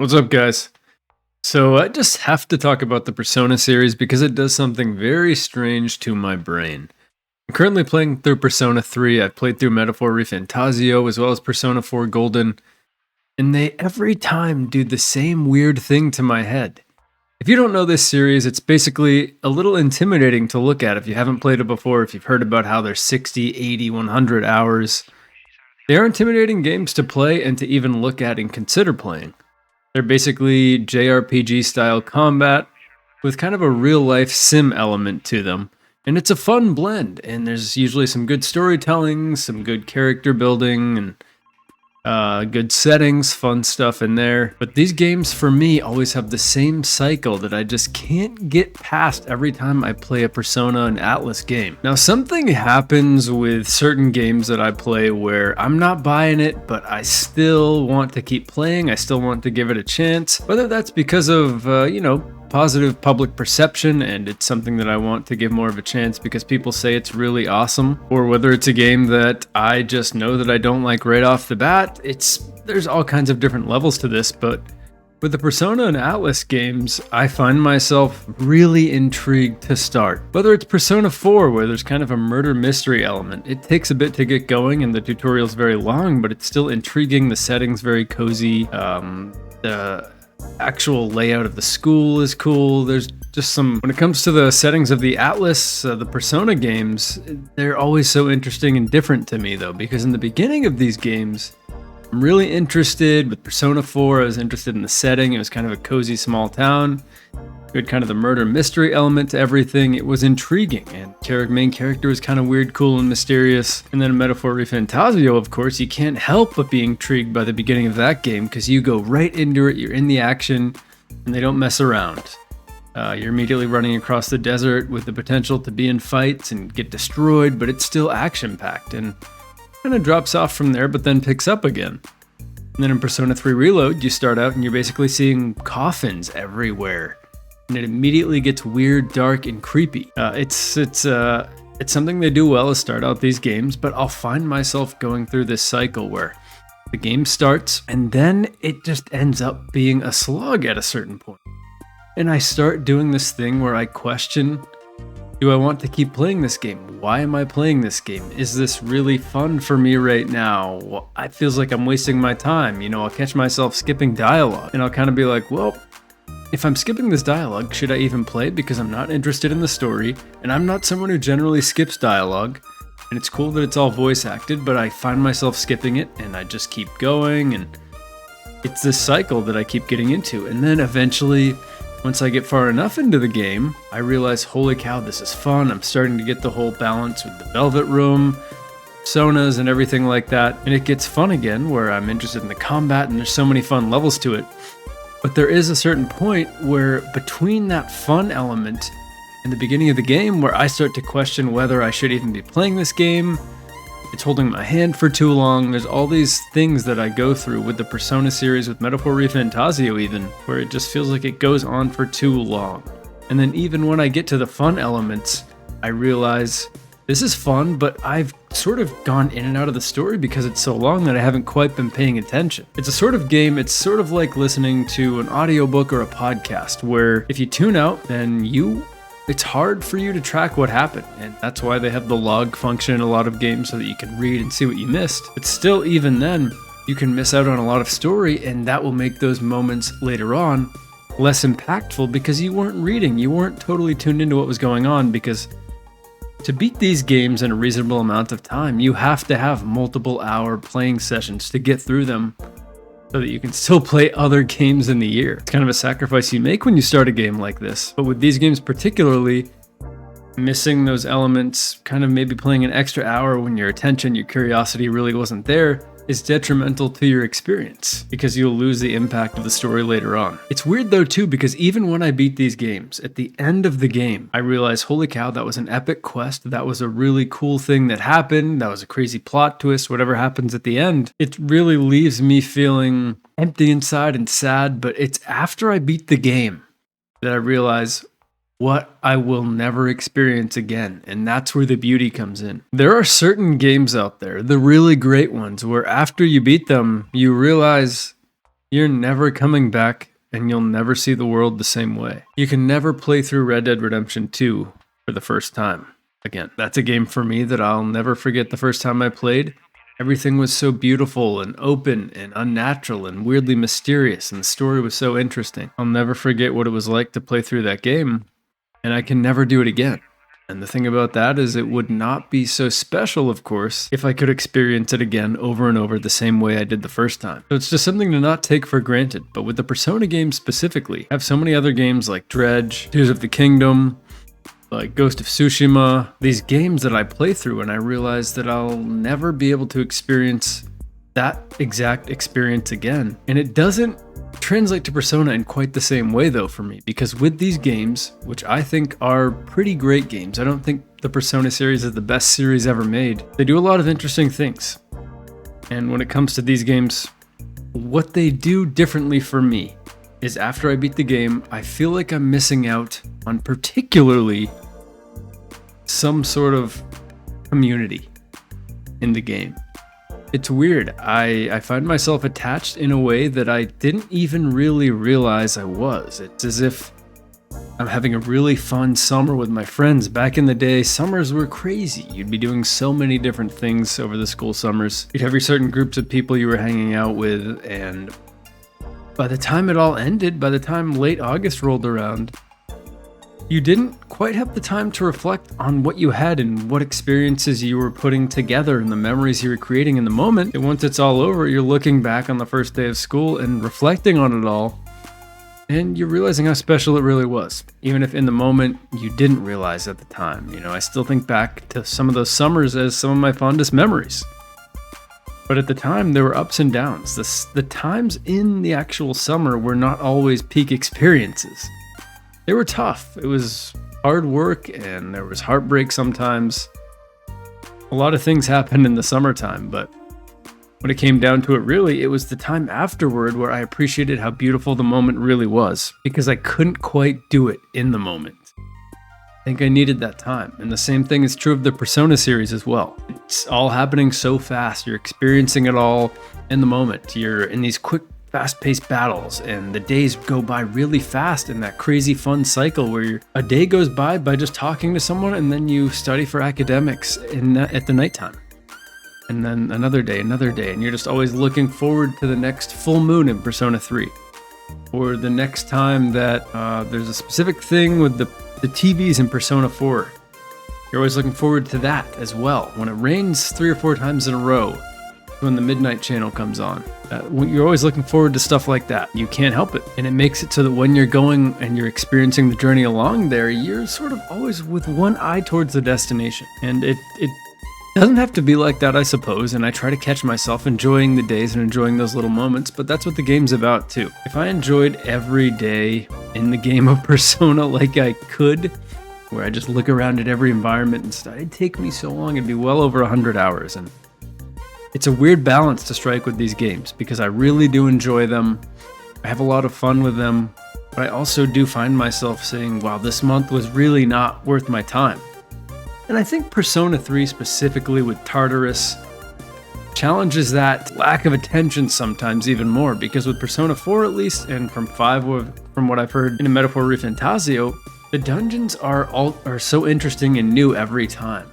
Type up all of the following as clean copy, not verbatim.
What's up, guys? So, I just have to talk about the Persona series because it does something very strange to my brain. I'm currently playing through Persona 3. I've played through Metaphor Refantasio as well as Persona 4 Golden, and they every time do the same weird thing to my head. If you don't know this series, it's basically a little intimidating to look at if you haven't played it before, if you've heard about how they're 60, 80, 100 hours. They are intimidating games to play and to even look at and consider playing. They're basically JRPG style combat with kind of a real life sim element to them. And it's a fun blend, and there's usually some good storytelling, some good character building, and good settings, fun stuff in there. But these games for me always have the same cycle that I just can't get past every time I play a Persona and Atlas game. Now, something happens with certain games that I play where I'm not buying it, but I still want to keep playing. I still want to give it a chance. Whether that's because of, positive public perception and it's something that I want to give more of a chance because people say it's really awesome, or whether it's a game that I just know that I don't like right off the bat. There's all kinds of different levels to this, but with the Persona and Atlas games, I find myself really intrigued to start. Whether it's Persona 4, where there's kind of a murder mystery element. It takes a bit to get going and the tutorial's very long, but it's still intriguing. The setting's very cozy. The actual layout of the school is cool. There's just when it comes to the settings of the Atlas, the Persona games, they're always so interesting and different to me though, because in the beginning of these games, I'm really interested. With Persona 4, I was interested in the setting. It was kind of a cozy small town. You had kind of the murder mystery element to everything. It was intriguing, and main character was kind of weird, cool, and mysterious. And then in Metaphor Refantasio, of course, you can't help but be intrigued by the beginning of that game because you go right into it, you're in the action, and they don't mess around. You're immediately running across the desert with the potential to be in fights and get destroyed, but it's still action-packed, and kind of drops off from there, but then picks up again. And then in Persona 3 Reload, you start out and you're basically seeing coffins everywhere. And it immediately gets weird, dark, and creepy. It's something they do well is start out these games, but I'll find myself going through this cycle where the game starts and then it just ends up being a slog at a certain point. And I start doing this thing where I question, do I want to keep playing this game? Why am I playing this game? Is this really fun for me right now? Well, it feels like I'm wasting my time. I'll catch myself skipping dialogue and I'll kind of be like, well, if I'm skipping this dialogue, should I even play? Because I'm not interested in the story, and I'm not someone who generally skips dialogue. And it's cool that it's all voice acted, but I find myself skipping it, and I just keep going, and it's this cycle that I keep getting into. And then eventually, once I get far enough into the game, I realize, holy cow, this is fun. I'm starting to get the whole balance with the Velvet Room, personas, and everything like that. And it gets fun again, where I'm interested in the combat, and there's so many fun levels to it. But there is a certain point where between that fun element and the beginning of the game where I start to question whether I should even be playing this game, it's holding my hand for too long. There's all these things that I go through with the Persona series, with Metaphor Refantasio even, where it just feels like it goes on for too long. And then even when I get to the fun elements, I realize this is fun, but I've sort of gone in and out of the story because it's so long that I haven't quite been paying attention. It's a sort of game, it's sort of like listening to an audiobook or a podcast where if you tune out, then it's hard for you to track what happened. And that's why they have the log function in a lot of games so that you can read and see what you missed. But still, even then, you can miss out on a lot of story, and that will make those moments later on less impactful because you weren't reading, you weren't totally tuned into what was going on. Because to beat these games in a reasonable amount of time, you have to have multiple hour playing sessions to get through them so that you can still play other games in the year. It's kind of a sacrifice you make when you start a game like this. But with these games particularly, missing those elements, kind of maybe playing an extra hour when your attention, your curiosity really wasn't there, is detrimental to your experience because you'll lose the impact of the story later on. It's weird though too, because even when I beat these games, at the end of the game, I realized, holy cow, that was an epic quest. That was a really cool thing that happened. That was a crazy plot twist. Whatever happens at the end, it really leaves me feeling empty inside and sad. But it's after I beat the game that I realize what I will never experience again. And that's where the beauty comes in. There are certain games out there, the really great ones, where after you beat them, you realize You're never coming back, and you'll never see the world the same way. You can never play through Red Dead Redemption 2 for the first time. Again, that's a game for me that I'll never forget the first time I played. Everything was so beautiful and open and unnatural and weirdly mysterious, and the story was so interesting. I'll never forget what it was like to play through that game, and I can never do it again. And the thing about that is it would not be so special, of course, if I could experience it again over and over the same way I did the first time. So it's just something to not take for granted. But with the Persona games specifically, I have so many other games like Dredge, Tears of the Kingdom, like Ghost of Tsushima, these games that I play through and I realize that I'll never be able to experience that exact experience again. And it doesn't translate to Persona in quite the same way though for me, because with these games, which I think are pretty great games, I don't think the Persona series is the best series ever made. They do a lot of interesting things. And when it comes to these games, what they do differently for me is after I beat the game, I feel like I'm missing out on particularly some sort of community in the game. It's weird. I find myself attached in a way that I didn't even really realize I was. It's as if I'm having a really fun summer with my friends. Back in the day, summers were crazy. You'd be doing so many different things over the school summers. You'd have your certain groups of people you were hanging out with, and by the time it all ended, by the time late August rolled around, you didn't quite have the time to reflect on what you had and what experiences you were putting together and the memories you were creating in the moment. And once it's all over, you're looking back on the first day of school and reflecting on it all, and you're realizing how special it really was. Even if in the moment you didn't realize at the time. You know, I still think back to some of those summers as some of my fondest memories. But at the time, there were ups and downs. The times in the actual summer were not always peak experiences. They were tough. It was hard work and there was heartbreak sometimes. A lot of things happened in the summertime, but when it came down to it, really, it was the time afterward where I appreciated how beautiful the moment really was, because I couldn't quite do it in the moment. I think I needed that time. And the same thing is true of the Persona series as well. It's all happening so fast. You're experiencing it all in the moment. You're in these quick, fast-paced battles, and the days go by really fast in that crazy fun cycle where a day goes by just talking to someone, and then you study for academics at the nighttime. And then another day, and you're just always looking forward to the next full moon in Persona 3. Or the next time that there's a specific thing with the TVs in Persona 4. You're always looking forward to that as well. When it rains 3 or 4 times in a row, when the midnight channel comes on. You're always looking forward to stuff like that. You can't help it. And it makes it so that when you're going and you're experiencing the journey along there, you're sort of always with one eye towards the destination. And it doesn't have to be like that, I suppose, and I try to catch myself enjoying the days and enjoying those little moments, but that's what the game's about too. If I enjoyed every day in the game of Persona like I could, where I just look around at every environment and stuff, it'd take me so long, it'd be well over 100 hours, and it's a weird balance to strike with these games, because I really do enjoy them, I have a lot of fun with them, but I also do find myself saying, wow, this month was really not worth my time. And I think Persona 3 specifically with Tartarus challenges that lack of attention sometimes even more, because with Persona 4 at least, and from 5 from what I've heard in a Metaphor Refantasio, the dungeons are so interesting and new every time.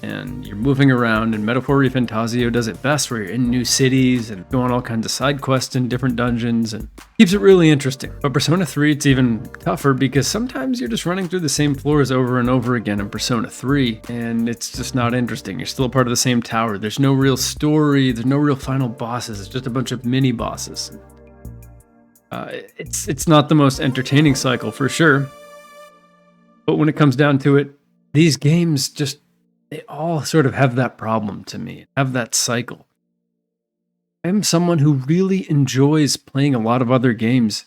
And you're moving around, and Metaphor Refantasio does it best, where you're in new cities and go on all kinds of side quests in different dungeons, and keeps it really interesting. But Persona 3, it's even tougher, because sometimes you're just running through the same floors over and over again in Persona 3, and it's just not interesting. You're still a part of the same tower. There's no real story. There's no real final bosses. It's just a bunch of mini bosses. It's not the most entertaining cycle for sure. But when it comes down to it, these games just, they all sort of have that problem to me, have that cycle. I'm someone who really enjoys playing a lot of other games.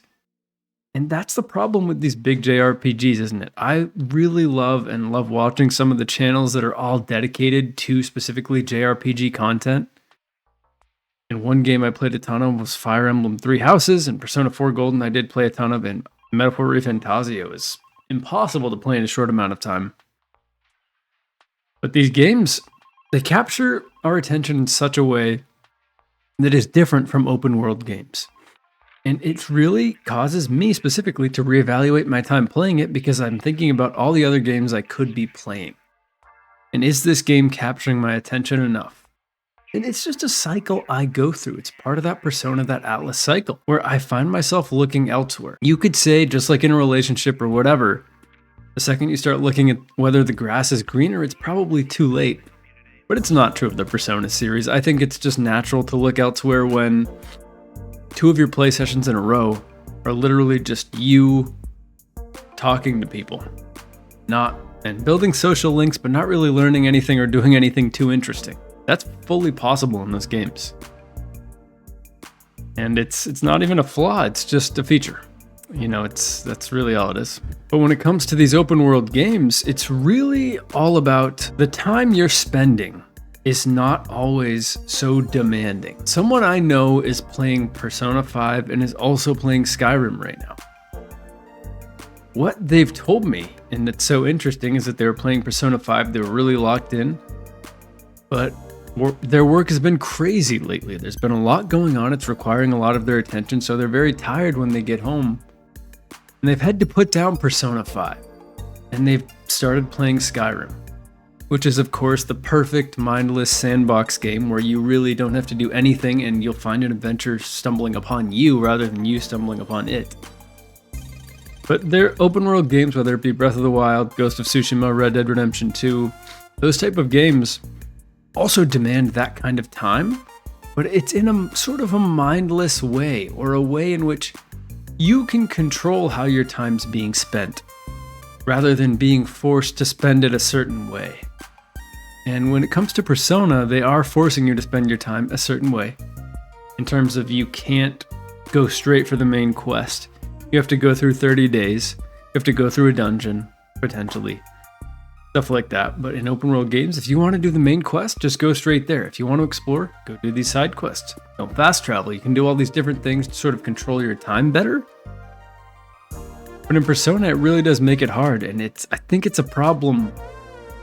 And that's the problem with these big JRPGs, isn't it? I really love watching some of the channels that are all dedicated to specifically JRPG content. And one game I played a ton of was Fire Emblem Three Houses, and Persona 4 Golden I did play a ton of, and Metaphor Refantasio is impossible to play in a short amount of time. But these games, they capture our attention in such a way that is different from open world games. And it really causes me specifically to reevaluate my time playing it because I'm thinking about all the other games I could be playing. And is this game capturing my attention enough? And it's just a cycle I go through. It's part of that persona, that Atlas cycle, where I find myself looking elsewhere. You could say, just like in a relationship or whatever, the second you start looking at whether the grass is greener, it's probably too late. But it's not true of the Persona series. I think it's just natural to look elsewhere when two of your play sessions in a row are literally just you talking to people, not and building social links, but not really learning anything or doing anything too interesting. That's fully possible in those games. And it's not even a flaw, it's just a feature. That's really all it is. But when it comes to these open world games, it's really all about the time you're spending is not always so demanding. Someone I know is playing Persona 5 and is also playing Skyrim right now. What they've told me, and it's so interesting, is that they were playing Persona 5, they were really locked in, but their work has been crazy lately. There's been a lot going on, it's requiring a lot of their attention, so they're very tired when they get home. And they've had to put down Persona 5, and they've started playing Skyrim, which is of course the perfect mindless sandbox game where you really don't have to do anything and you'll find an adventure stumbling upon you rather than you stumbling upon it. But they're open world games, whether it be Breath of the Wild, Ghost of Tsushima, Red Dead Redemption 2, those type of games also demand that kind of time, but it's in a sort of a mindless way, or a way in which you can control how your time's being spent, rather than being forced to spend it a certain way. And when it comes to Persona, they are forcing you to spend your time a certain way, in terms of you can't go straight for the main quest. You have to go through 30 days, you have to go through a dungeon, potentially. Stuff like that. But in open world games, if you want to do the main quest, just go straight there. If you want to explore, go do these side quests. Don't fast travel. You can do all these different things to sort of control your time better. But in Persona, it really does make it hard, and I think it's a problem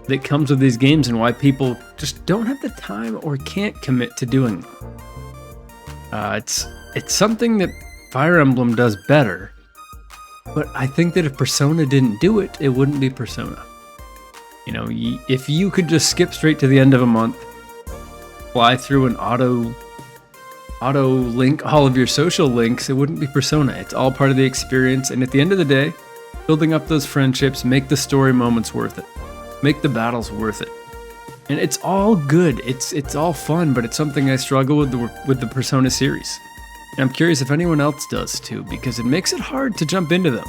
that comes with these games and why people just don't have the time or can't commit to doing them. It's something that Fire Emblem does better, but I think that if Persona didn't do it, it wouldn't be Persona. If you could just skip straight to the end of a month, fly through and auto link all of your social links, it wouldn't be Persona. It's all part of the experience, and at the end of the day, building up those friendships, make the story moments worth it. Make the battles worth it. And it's all good. It's all fun, but it's something I struggle with the Persona series. And I'm curious if anyone else does too, because it makes it hard to jump into them.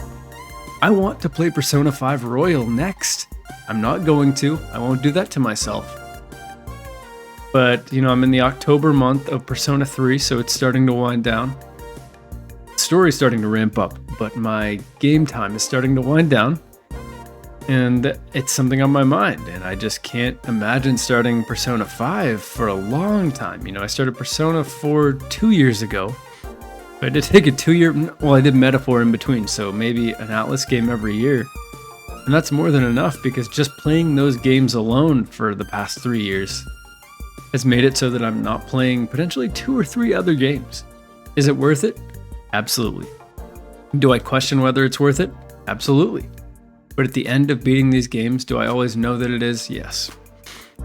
I want to play Persona 5 Royal next. I'm not going to. I won't do that to myself. But, I'm in the October month of Persona 3, so it's starting to wind down. The story's starting to ramp up, but my game time is starting to wind down. And it's something on my mind, and I just can't imagine starting Persona 5 for a long time. I started Persona 4 2 years ago. I did take a 2-year, I did Metaphor in between, so maybe an Atlas game every year. And that's more than enough, because just playing those games alone for the past 3 years has made it so that I'm not playing potentially 2 or 3 other games. Is it worth it? Absolutely. Do I question whether it's worth it? Absolutely. But at the end of beating these games, do I always know that it is? Yes.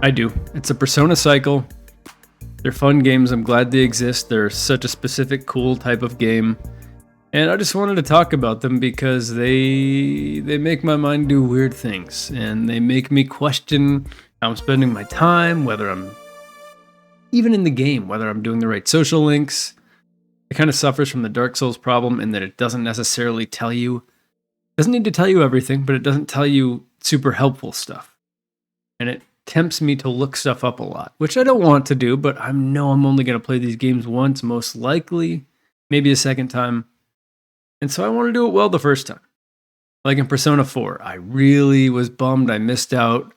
I do. It's a Persona cycle. They're fun games. I'm glad they exist. They're such a specific, cool type of game. And I just wanted to talk about them because they make my mind do weird things. And they make me question how I'm spending my time, whether I'm even in the game, whether I'm doing the right social links. It kind of suffers from the Dark Souls problem in that it doesn't necessarily tell you, doesn't need to tell you everything, but it doesn't tell you super helpful stuff. And it tempts me to look stuff up a lot, which I don't want to do, but I know I'm only going to play these games once, most likely, maybe a second time. And so I want to do it well the first time. Like in Persona 4, I really was bummed I missed out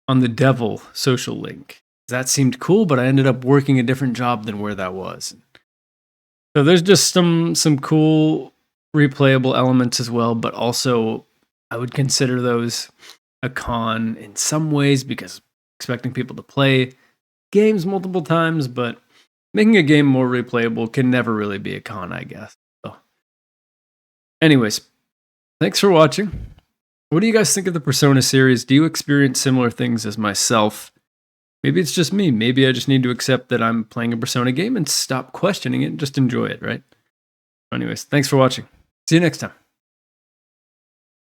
on the devil social link. That seemed cool, but I ended up working a different job than where that was. So there's just some cool replayable elements as well, but also I would consider those a con in some ways because expecting people to play games multiple times, but making a game more replayable can never really be a con, I guess. Anyways, thanks for watching. What do you guys think of the Persona series? Do you experience similar things as myself? Maybe it's just me. Maybe I just need to accept that I'm playing a Persona game and stop questioning it and just enjoy it, right? Anyways, thanks for watching. See you next time.